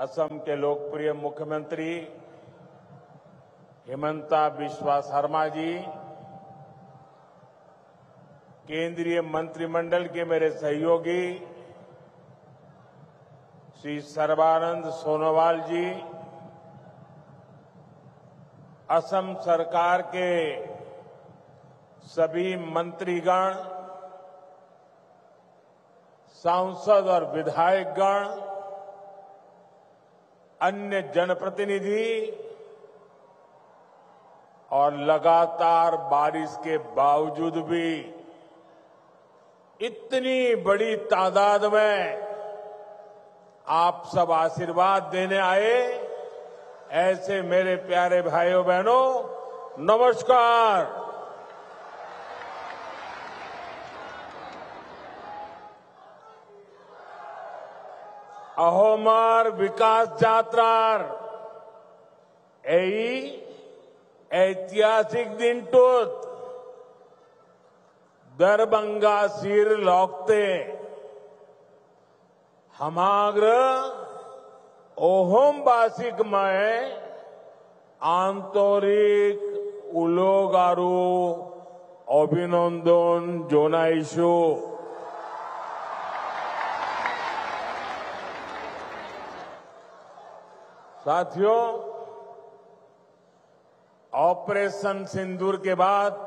असम के लोकप्रिय मुख्यमंत्री हिमंता बिस्वा शर्मा जी, केंद्रीय मंत्रिमंडल के मेरे सहयोगी श्री सर्बानंद सोनोवाल जी, असम सरकार के सभी मंत्रीगण, सांसद और विधायकगण, अन्य जनप्रतिनिधि और लगातार बारिश के बावजूद भी इतनी बड़ी तादाद में आप सब आशीर्वाद देने आए, ऐसे मेरे प्यारे भाइयों बहनों, नमस्कार। अहोमार विकास यात्रार ऐतिहासिक दिन टूत दरभंगा सिर लौकते हमाग्र ओहोमबासिक में आंतरिक उलोगारू अभिनंदन जोनाइशु। साथियों, ऑपरेशन सिंदूर के बाद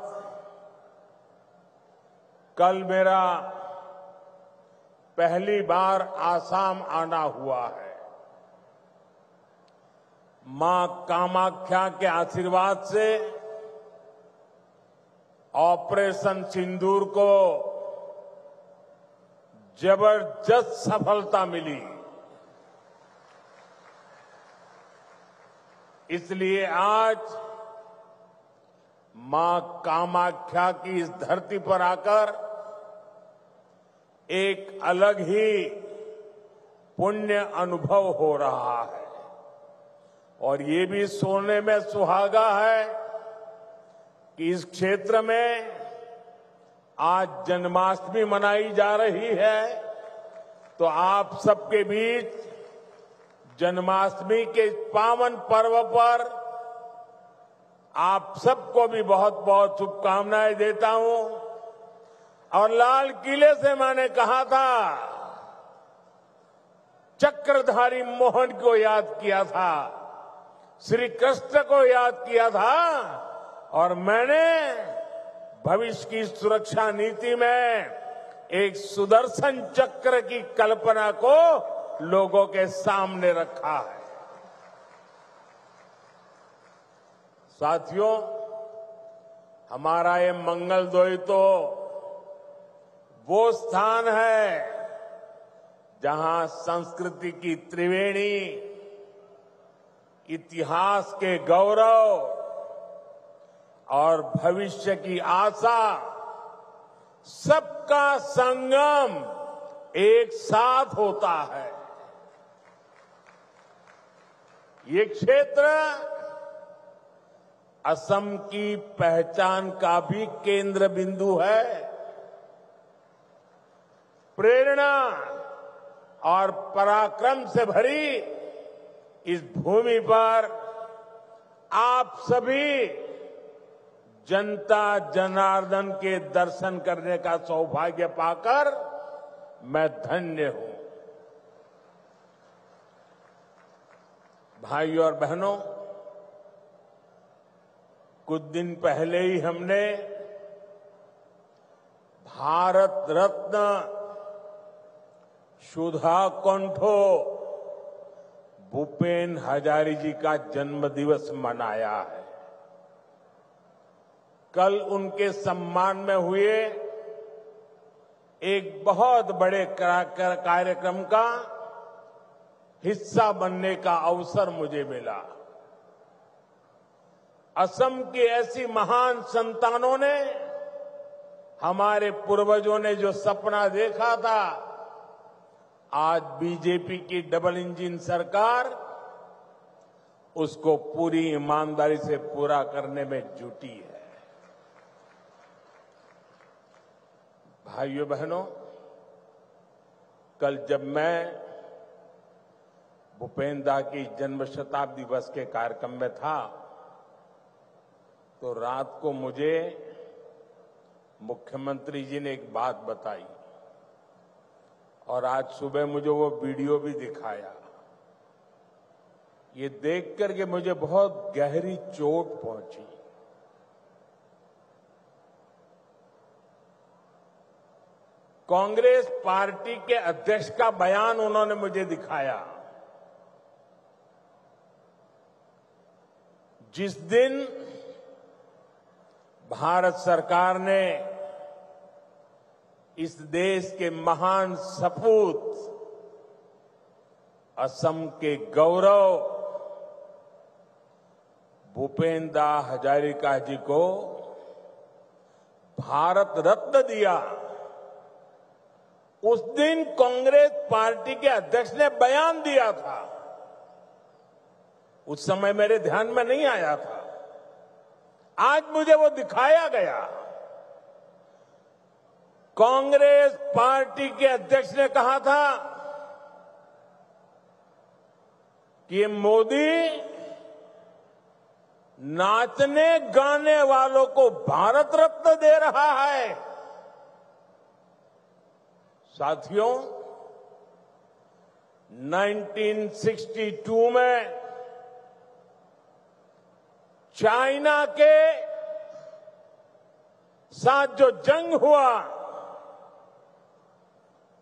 कल मेरा पहली बार आसाम आना हुआ है। मां कामाख्या के आशीर्वाद से ऑपरेशन सिंदूर को जबरदस्त सफलता मिली। इसलिए आज मां कामाख्या की इस धरती पर आकर एक अलग ही पुण्य अनुभव हो रहा है और ये भी सोचने में सुहागा है कि इस क्षेत्र में आज जन्माष्टमी मनाई जा रही है, तो आप सबके बीच जन्माष्टमी के पावन पर्व पर आप सबको भी बहुत बहुत शुभकामनाएं देता हूं। और लाल किले से मैंने कहा था, चक्रधारी मोहन को याद किया था, श्री कृष्ण को याद किया था और मैंने भविष्य की सुरक्षा नीति में एक सुदर्शन चक्र की कल्पना को लोगों के सामने रखा है। साथियों, हमारा ये मंगलदोई तो वो स्थान है जहां संस्कृति की त्रिवेणी, इतिहास के गौरव और भविष्य की आशा, सबका संगम एक साथ होता है। ये क्षेत्र असम की पहचान का भी केंद्र बिंदु है। प्रेरणा और पराक्रम से भरी इस भूमि पर आप सभी जनता जनार्दन के दर्शन करने का सौभाग्य पाकर मैं धन्य हूं। भाइयों और बहनों, कुछ दिन पहले ही हमने भारत रत्न सुधा कंठो भूपेन हजारी जी का जन्म दिवस मनाया है। कल उनके सम्मान में हुए एक बहुत बड़े कार्यक्रम का हिस्सा बनने का अवसर मुझे मिला। असम की ऐसी महान संतानों ने, हमारे पूर्वजों ने जो सपना देखा था, आज बीजेपी की डबल इंजन सरकार उसको पूरी ईमानदारी से पूरा करने में जुटी है। भाइयों बहनों, कल जब मैं भूपेन दा की जन्म शताब्दी दिवस के कार्यक्रम में था, तो रात को मुझे मुख्यमंत्री जी ने एक बात बताई और आज सुबह मुझे वो वीडियो भी दिखाया। ये देख करके मुझे बहुत गहरी चोट पहुंची। कांग्रेस पार्टी के अध्यक्ष का बयान उन्होंने मुझे दिखाया। जिस दिन भारत सरकार ने इस देश के महान सपूत असम के गौरव भूपेन दा हजारिका जी को भारत रत्न दिया, उस दिन कांग्रेस पार्टी के अध्यक्ष ने बयान दिया था। उस समय मेरे ध्यान में नहीं आया था, आज मुझे वो दिखाया गया। कांग्रेस पार्टी के अध्यक्ष ने कहा था कि ये मोदी नाचने गाने वालों को भारत रत्न दे रहा है। साथियों, 1962 में चाइना के साथ जो जंग हुआ,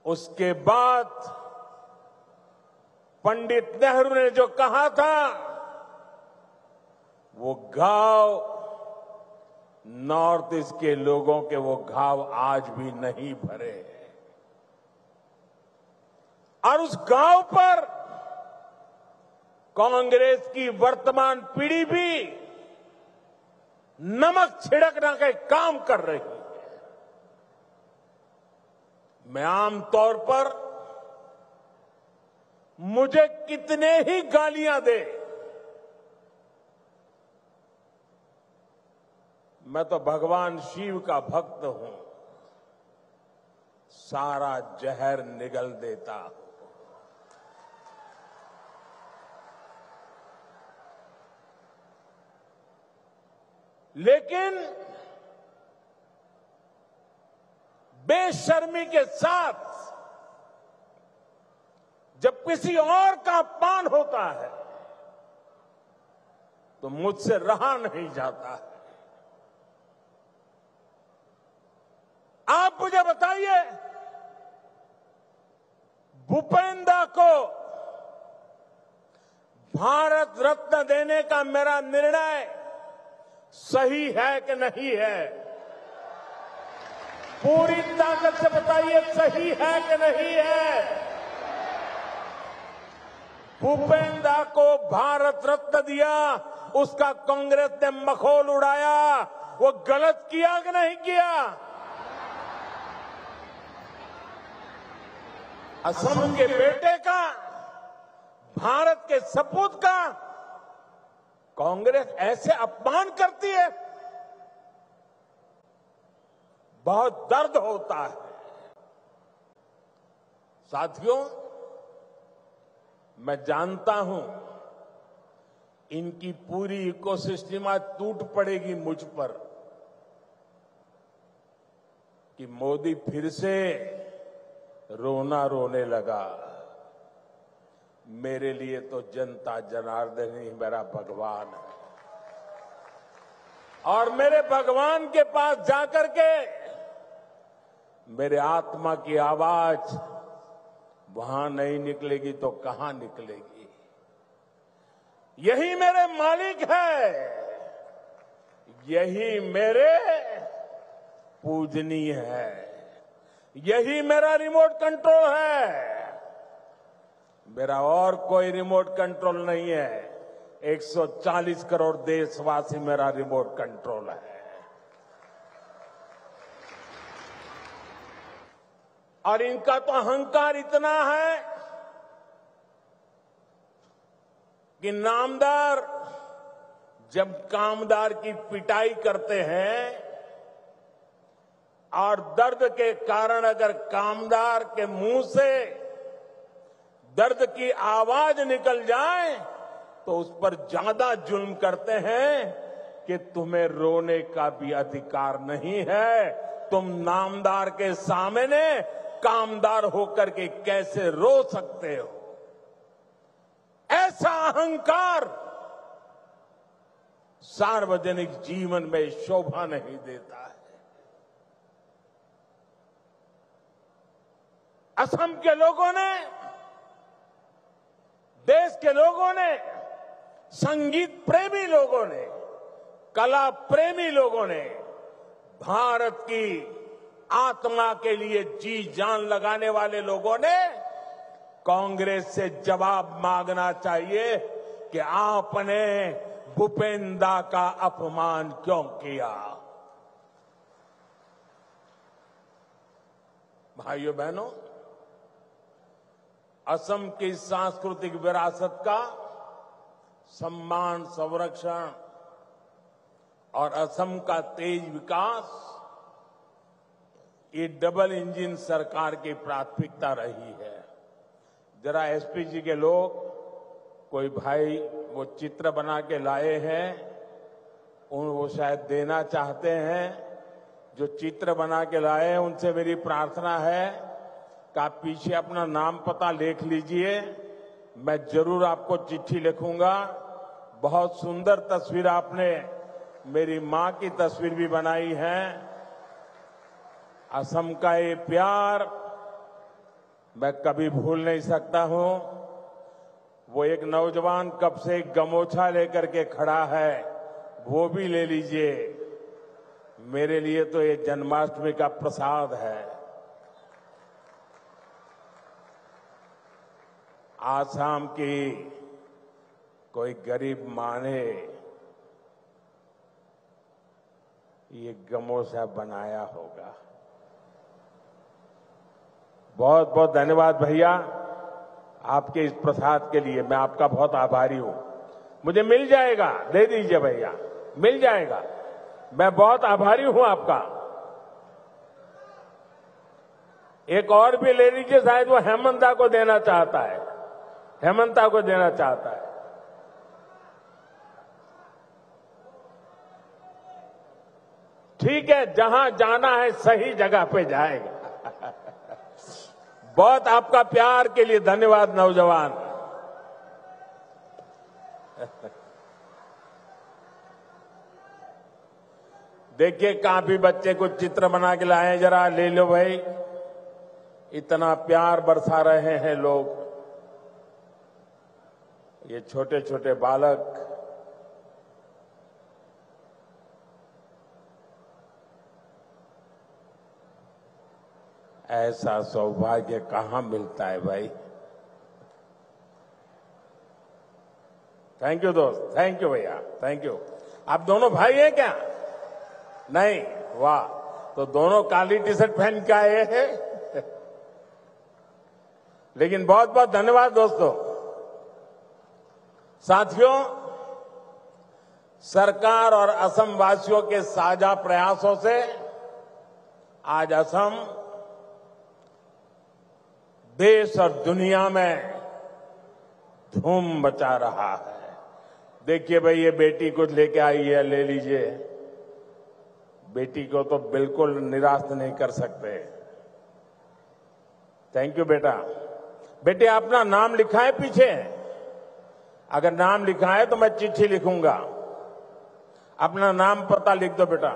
उसके बाद पंडित नेहरू ने जो कहा था, वो घाव नॉर्थ ईस्ट के लोगों के वो घाव आज भी नहीं भरे हैं। और उस घाव पर कांग्रेस की वर्तमान पीढ़ी भी नमक छिड़कने का काम कर रही है। मैं आमतौर पर मुझे कितने ही गालियां दे, मैं तो भगवान शिव का भक्त हूं, सारा जहर निगल देता हूं। लेकिन बेशर्मी के साथ जब किसी और का अपमान होता है तो मुझसे रहा नहीं जाता है। आप मुझे बताइए, भूपेन दा को भारत रत्न देने का मेरा निर्णय सही है कि नहीं है? पूरी ताकत से बताइए, सही है कि नहीं है? भूपेन दा को भारत रत्न दिया, उसका कांग्रेस ने मखौल उड़ाया, वो गलत किया कि नहीं किया? असम के बेटे का, भारत के सपूत का कांग्रेस ऐसे अपमान करती है, बहुत दर्द होता है। साथियों, मैं जानता हूं इनकी पूरी इकोसिस्टम आज टूट पड़ेगी मुझ पर कि मोदी फिर से रोना रोने लगा। मेरे लिए तो जनता जनार्दन ही मेरा भगवान है, और मेरे भगवान के पास जाकर के मेरे आत्मा की आवाज वहां नहीं निकलेगी तो कहां निकलेगी? यही मेरे मालिक है, यही मेरे पूजनीय है, यही मेरा रिमोट कंट्रोल है। मेरा और कोई रिमोट कंट्रोल नहीं है, 140 करोड़ देशवासी मेरा रिमोट कंट्रोल है। और इनका तो अहंकार इतना है कि नामदार जब कामदार की पिटाई करते हैं और दर्द के कारण अगर कामदार के मुंह से दर्द की आवाज निकल जाए तो उस पर ज्यादा जुल्म करते हैं कि तुम्हें रोने का भी अधिकार नहीं है, तुम नामदार के सामने कामदार होकर के कैसे रो सकते हो। ऐसा अहंकार सार्वजनिक जीवन में शोभा नहीं देता है। असम के लोगों ने, देश के लोगों ने, संगीत प्रेमी लोगों ने, कला प्रेमी लोगों ने, भारत की आत्मा के लिए जी जान लगाने वाले लोगों ने कांग्रेस से जवाब मांगना चाहिए कि आपने भूपेंद्र का अपमान क्यों किया। भाइयों बहनों, असम की सांस्कृतिक विरासत का सम्मान, संरक्षण और असम का तेज विकास, ये डबल इंजन सरकार की प्राथमिकता रही है। जरा एसपी जी के लोग, कोई भाई वो चित्र बना के लाए हैं, वो शायद देना चाहते हैं। जो चित्र बना के लाए हैं उनसे मेरी प्रार्थना है कि आप पीछे अपना नाम पता लिख लीजिए, मैं जरूर आपको चिट्ठी लिखूंगा। बहुत सुंदर तस्वीर आपने मेरी मां की तस्वीर भी बनाई है। असम का ये प्यार मैं कभी भूल नहीं सकता हूं। वो एक नौजवान कब से एक गमोछा लेकर के खड़ा है, वो भी ले लीजिए। मेरे लिए तो ये जन्माष्टमी का प्रसाद है। आसाम की कोई गरीब मां ने ये गमोछा बनाया होगा। बहुत बहुत धन्यवाद भैया आपके इस प्रसाद के लिए, मैं आपका बहुत आभारी हूं। मुझे मिल जाएगा, दे दीजिए भैया, मिल जाएगा। मैं बहुत आभारी हूं आपका। एक और भी ले लीजिए, शायद वो हेमंता को देना चाहता है, हेमंता को देना चाहता है। ठीक है, जहां जाना है सही जगह पे जाएगा। बहुत आपका प्यार के लिए धन्यवाद नौजवान। देखिए, काफी बच्चे कुछ चित्र बना के लाए हैं, जरा ले लो भाई। इतना प्यार बरसा रहे हैं लोग, ये छोटे छोटे बालक। ऐसा सौभाग्य कहां मिलता है भाई। थैंक यू दोस्त, थैंक यू भैया, थैंक यू। आप दोनों भाई हैं क्या? नहीं? वाह, तो दोनों काली टी शर्ट पहन के आए हैं। लेकिन बहुत बहुत धन्यवाद दोस्तों। साथियों, सरकार और असम वासियों के साझा प्रयासों से आज असम देश और दुनिया में धूम मचा रहा है। देखिए भाई, ये बेटी कुछ लेके आई है, ले लीजिए। बेटी को तो बिल्कुल निराश नहीं कर सकते। थैंक यू बेटा। बेटे, अपना नाम लिखा है पीछे? अगर नाम लिखा है तो मैं चिट्ठी लिखूंगा। अपना नाम पता लिख दो बेटा।